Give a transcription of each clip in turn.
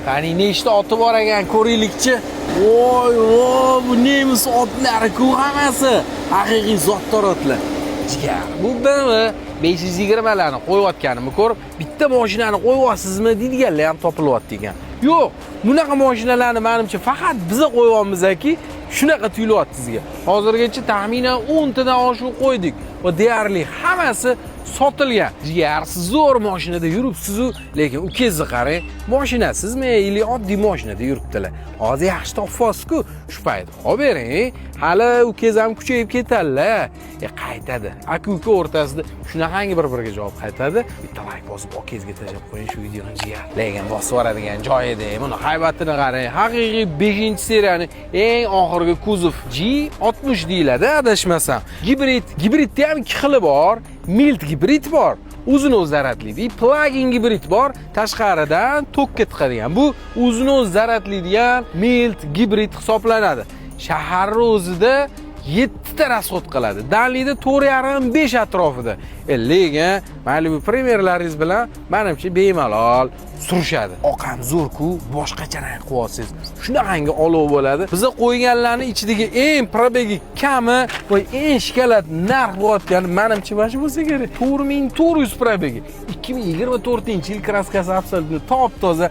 Qani nechta oti bor ekan ko'raylikchi. Voy, bu nemis otlari-ku hammasi. Haqiqiy zotdor otlar. Jigar, bu BMW 520 larni qo'yayotganimni ko'rib, bitta mashinani qo'yyapsizmi deydiganlar ham topilyapti ekan. Yo'q, bunaqa mashinalarni menimcha faqat biza qo'yyapmiz-ki, shunaqa tuyulyapti sizga. Hozirgacha taxminan 10 tadan oshiq qo'ydik va deyarli hammasi sotilgan. Jigar, siz zo'r mashinada yuribsiz-ku, lekin ukangizni qarang, mashinasizmi, yoki oddiy mashinada yuribdilar. Hozir yaxshi topasiz-ku, shu payt. Olib bering, hali ukangiz ham kuchayib ketadilar. Qaytadi. Aka-uka o'rtasida shunaqangi bir-biriga javob qaytadi. Bitta like bosib, ukangizga tashlab qo'ying shu videoni jigar. Lekin bosib yuboradigan joyida, buni haybatini qarang. Haqiqiy 5-seriyaning eng oxirgi kuzov G60 deyiladi, adashmasam. Gibridda ham ikki xili bor. Mild gibrid bor, uzun o'z zaratli. Plug-in gibrid bor, tashqaridan tokka tiqadigan. Bu uzun o'z zaratli degan mild gibrid hisoblanadi. Shaharning o'zida 7 ta rasxod qiladi. Danlida 4,5 atrofida. Lekin mayli bu premyerlaringiz bilan menimcha bemalol surishadi. Oqam zo'r-ku, boshqacha rang qilyapsiz. Shunaqangi olov bo'ladi. Biza qo'yganlarning ichidagi eng probegi kami va eng shikalat narx bo'layotgani menimcha mana shu bo'lsa kerak. 4400 probegi. 2024-yil kraskasi absolyutno top-toza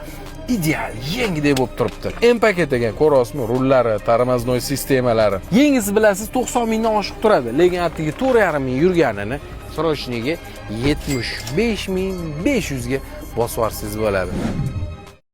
ideal, yengidek bo'lib turibdi. M-paket degan ko'rasizmi, rullari, tormoznoy sistemalari. Yengisi bilasiz 90 mingdan oshiq turadi, lekin atigi 4,5 ming yurganini srochniga 75.500 ga bosvarsiz bo'ladi.